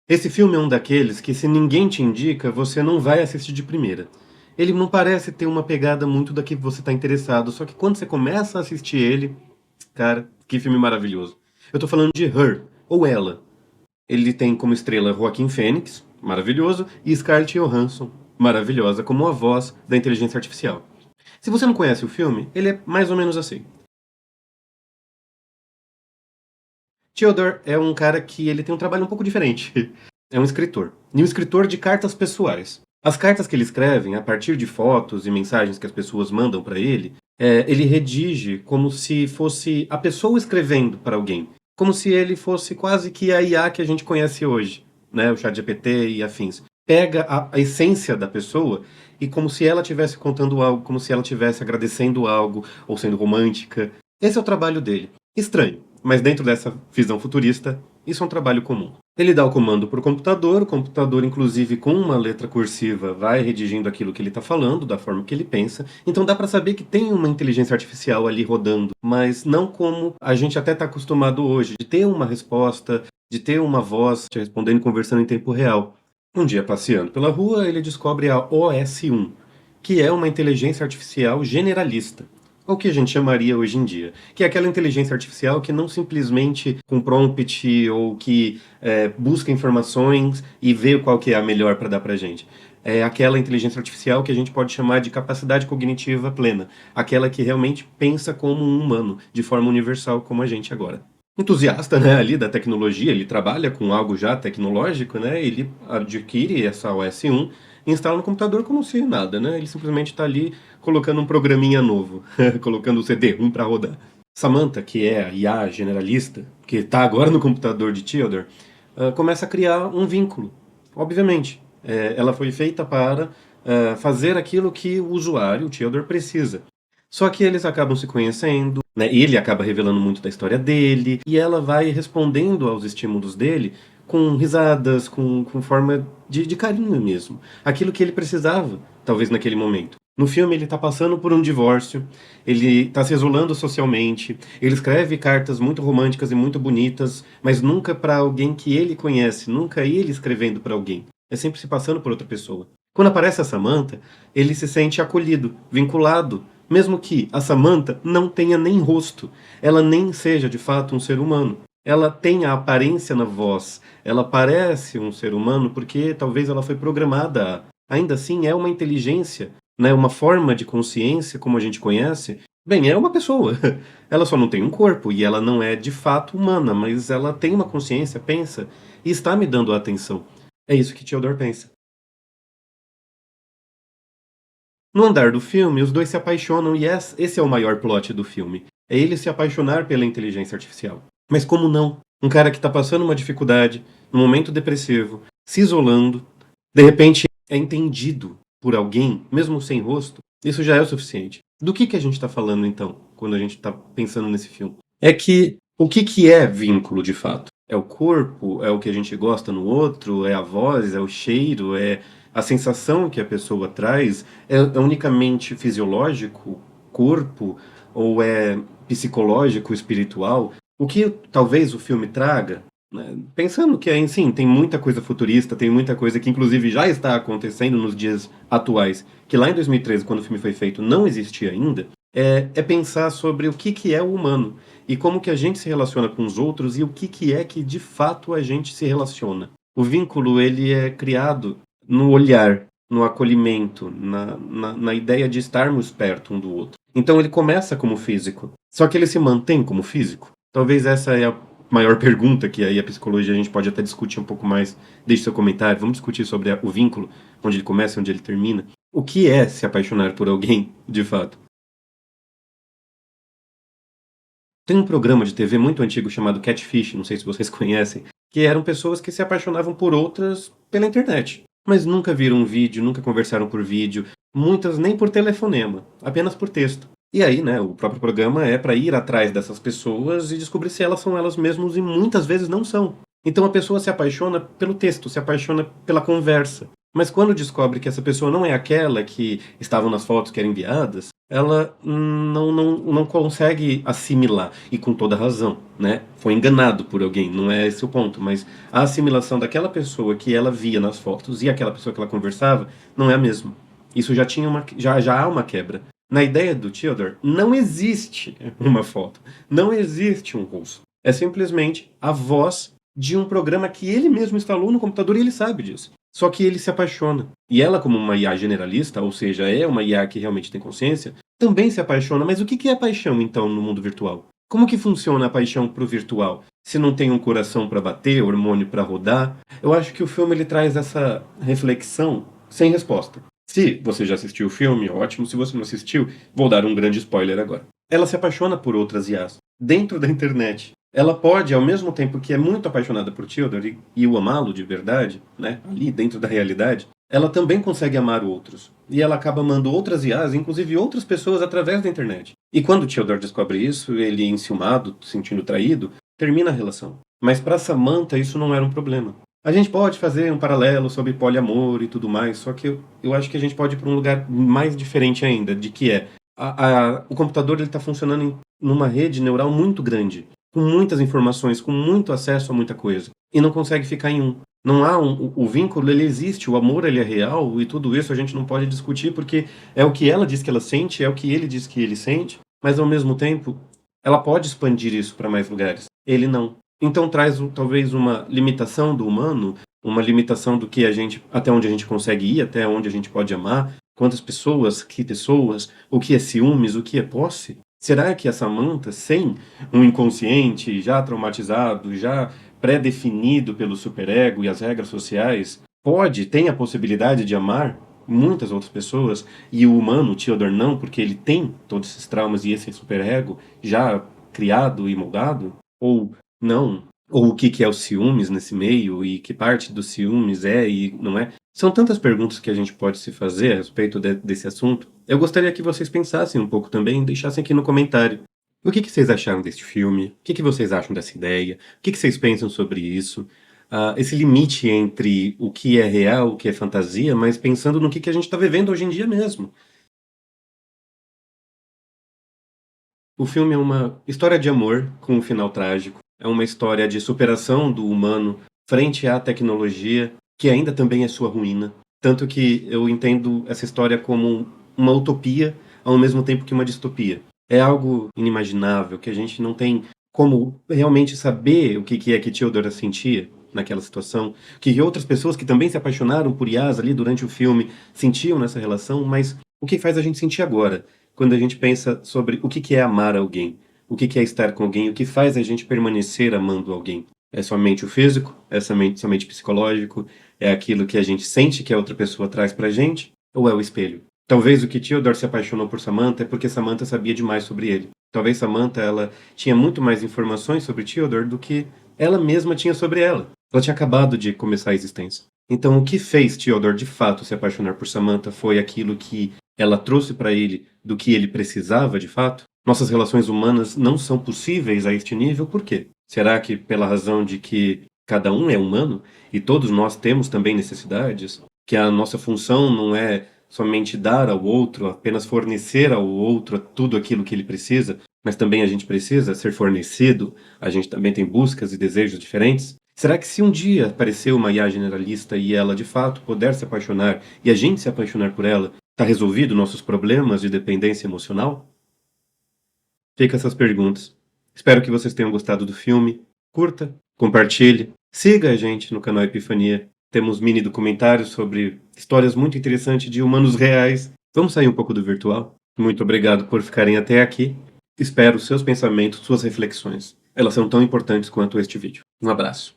Esse filme é um daqueles que, se ninguém te indica, você não vai assistir de primeira. Ele não parece ter uma pegada muito da que você está interessado, só que quando você começa a assistir ele, cara, que filme maravilhoso. Eu tô falando de Her, ou Ela. Ele tem como estrela Joaquin Phoenix, maravilhoso, e Scarlett Johansson, maravilhosa, como a voz da inteligência artificial. Se você não conhece o filme, ele é mais ou menos assim. Theodore é um cara que ele tem um trabalho um pouco diferente. É um escritor. E um escritor de cartas pessoais. As cartas que ele escreve, a partir de fotos e mensagens que as pessoas mandam para ele, ele redige como se fosse a pessoa escrevendo para alguém. Como se ele fosse quase que a IA que a gente conhece hoje, né? O ChatGPT e afins. Pega a essência da pessoa e como se ela estivesse contando algo, como se ela estivesse agradecendo algo ou sendo romântica. Esse é o trabalho dele. Estranho, mas dentro dessa visão futurista, isso é um trabalho comum. Ele dá o comando para o computador, inclusive com uma letra cursiva, vai redigindo aquilo que ele está falando, da forma que ele pensa. Então dá para saber que tem uma inteligência artificial ali rodando, mas não como a gente até está acostumado hoje, de ter uma resposta, de ter uma voz te respondendo e conversando em tempo real. Um dia, passeando pela rua, ele descobre a OS1, que é uma inteligência artificial generalista. Ou o que a gente chamaria hoje em dia, que é aquela inteligência artificial que não simplesmente com prompt ou que busca informações e vê qual que é a melhor para dar para a gente. É aquela inteligência artificial que a gente pode chamar de capacidade cognitiva plena, aquela que realmente pensa como um humano, de forma universal como a gente agora. Entusiasta, né, ali da tecnologia, ele trabalha com algo já tecnológico, né, ele adquire essa OS1 e instala no computador como se nada, né, ele simplesmente está ali colocando um programinha novo, colocando o CD-ROM para rodar. Samantha, que é a IA generalista, que está agora no computador de Theodore, começa a criar um vínculo. Obviamente, ela foi feita para fazer aquilo que o usuário, o Theodore, precisa. Só que eles acabam se conhecendo, né? Ele acaba revelando muito da história dele, e ela vai respondendo aos estímulos dele com risadas, com forma de carinho mesmo. Aquilo que ele precisava, talvez naquele momento. No filme ele está passando por um divórcio, ele está se isolando socialmente, ele escreve cartas muito românticas e muito bonitas, mas nunca para alguém que ele conhece, nunca ele escrevendo para alguém. É sempre se passando por outra pessoa. Quando aparece a Samantha, ele se sente acolhido, vinculado, mesmo que a Samantha não tenha nem rosto, ela nem seja de fato um ser humano. Ela tem a aparência na voz, ela parece um ser humano porque talvez ela foi programada. Ainda assim, é uma inteligência, né, uma forma de consciência como a gente conhece. Bem, é uma pessoa. Ela só não tem um corpo e ela não é de fato humana, mas ela tem uma consciência, pensa e está me dando atenção. É isso que Theodore pensa. No andar do filme, os dois se apaixonam e esse é o maior plot do filme. É ele se apaixonar pela inteligência artificial. Mas como não? Um cara que está passando uma dificuldade, num momento depressivo, se isolando, de repente é entendido por alguém, mesmo sem rosto, isso já é o suficiente. Do que a gente está falando então, quando a gente está pensando nesse filme? É que o que é vínculo de fato? É o corpo? É o que a gente gosta no outro? É a voz? É o cheiro? É a sensação que a pessoa traz? É unicamente fisiológico, corpo? Ou é psicológico, espiritual? O que talvez o filme traga, né? Pensando que, sim, tem muita coisa futurista, tem muita coisa que inclusive já está acontecendo nos dias atuais, que lá em 2013, quando o filme foi feito, não existia ainda, é pensar sobre o que é o humano e como que a gente se relaciona com os outros e o que é que de fato a gente se relaciona. O vínculo ele é criado no olhar, no acolhimento, na ideia de estarmos perto um do outro. Então ele começa como físico, só que ele se mantém como físico. Talvez essa é a maior pergunta que aí a psicologia a gente pode até discutir um pouco mais. Deixe seu comentário, vamos discutir sobre o vínculo, onde ele começa e onde ele termina. O que é se apaixonar por alguém, de fato? Tem um programa de TV muito antigo chamado Catfish, não sei se vocês conhecem, que eram pessoas que se apaixonavam por outras pela internet. Mas nunca viram um vídeo, nunca conversaram por vídeo, muitas nem por telefonema, apenas por texto. E aí, né, o próprio programa é para ir atrás dessas pessoas e descobrir se elas são elas mesmas e muitas vezes não são. Então a pessoa se apaixona pelo texto, se apaixona pela conversa. Mas quando descobre que essa pessoa não é aquela que estavam nas fotos que eram enviadas, ela não consegue assimilar, e com toda razão, né? Foi enganado por alguém, não é esse o ponto, mas a assimilação daquela pessoa que ela via nas fotos e aquela pessoa que ela conversava não é a mesma. Isso já tinha já há uma quebra. Na ideia do Theodore, não existe uma foto, não existe um rosto. É simplesmente a voz de um programa que ele mesmo instalou no computador e ele sabe disso. Só que ele se apaixona. E ela, como uma IA generalista, ou seja, é uma IA que realmente tem consciência, também se apaixona. Mas o que é paixão, então, no mundo virtual? Como que funciona a paixão pro virtual? Se não tem um coração para bater, hormônio para rodar? Eu acho que o filme ele traz essa reflexão sem resposta. Se você já assistiu o filme, ótimo. Se você não assistiu, vou dar um grande spoiler agora. Ela se apaixona por outras IAs dentro da internet. Ela pode, ao mesmo tempo que é muito apaixonada por Theodore e o amá-lo de verdade, né, ali dentro da realidade, ela também consegue amar outros. E ela acaba amando outras IAs, inclusive outras pessoas, através da internet. E quando o Theodore descobre isso, ele, enciumado, sentindo traído, termina a relação. Mas para Samantha isso não era um problema. A gente pode fazer um paralelo sobre poliamor e tudo mais, só que eu acho que a gente pode ir para um lugar mais diferente ainda, de que é o computador está funcionando numa rede neural muito grande, com muitas informações, com muito acesso a muita coisa, e não consegue ficar em um. Não há o vínculo, ele existe, o amor ele é real, e tudo isso a gente não pode discutir, porque é o que ela diz que ela sente, é o que ele diz que ele sente, mas ao mesmo tempo, ela pode expandir isso para mais lugares. Ele não. Então traz talvez uma limitação do humano, uma limitação do que a gente, até onde a gente consegue ir, até onde a gente pode amar, quantas pessoas, que pessoas, o que é ciúmes, o que é posse. Será que a Samantha, sem um inconsciente já traumatizado, já pré-definido pelo superego e as regras sociais, tem a possibilidade de amar muitas outras pessoas, e o humano, o Theodore, não, porque ele tem todos esses traumas e esse superego já criado e moldado? Ou não? Ou o que é o ciúmes nesse meio, e que parte do ciúmes é e não é? São tantas perguntas que a gente pode se fazer a respeito desse assunto. Eu gostaria que vocês pensassem um pouco também e deixassem aqui no comentário. O que vocês acharam deste filme? O que vocês acham dessa ideia? O que vocês pensam sobre isso? Esse limite entre o que é real, o que é fantasia, mas pensando no que a gente está vivendo hoje em dia mesmo. O filme é uma história de amor com um final trágico. É uma história de superação do humano frente à tecnologia, que ainda também é sua ruína. Tanto que eu entendo essa história como uma utopia, ao mesmo tempo que uma distopia. É algo inimaginável, que a gente não tem como realmente saber o que é que Theodora sentia naquela situação, que outras pessoas que também se apaixonaram por Yas ali durante o filme sentiam nessa relação, mas o que faz a gente sentir agora? Quando a gente pensa sobre o que é amar alguém, o que é estar com alguém, o que faz a gente permanecer amando alguém. É somente o físico? É somente psicológico? É aquilo que a gente sente que a outra pessoa traz pra gente? Ou é o espelho? Talvez o que Theodore se apaixonou por Samantha é porque Samantha sabia demais sobre ele. Talvez Samantha ela tinha muito mais informações sobre Theodore do que ela mesma tinha sobre ela. Ela tinha acabado de começar a existência. Então, o que fez Theodore de fato se apaixonar por Samantha foi aquilo que ela trouxe para ele do que ele precisava de fato? Nossas relações humanas não são possíveis a este nível, por quê? Será que pela razão de que cada um é humano e todos nós temos também necessidades? Que a nossa função não é somente dar ao outro, apenas fornecer ao outro tudo aquilo que ele precisa, mas também a gente precisa ser fornecido, a gente também tem buscas e desejos diferentes? Será que se um dia aparecer uma IA generalista e ela de fato puder se apaixonar e a gente se apaixonar por ela, tá resolvido nossos problemas de dependência emocional? Fica essas perguntas. Espero que vocês tenham gostado do filme. Curta, compartilhe, siga a gente no canal Epifania. Temos mini documentários sobre histórias muito interessantes de humanos reais. Vamos sair um pouco do virtual? Muito obrigado por ficarem até aqui. Espero seus pensamentos, suas reflexões. Elas são tão importantes quanto este vídeo. Um abraço.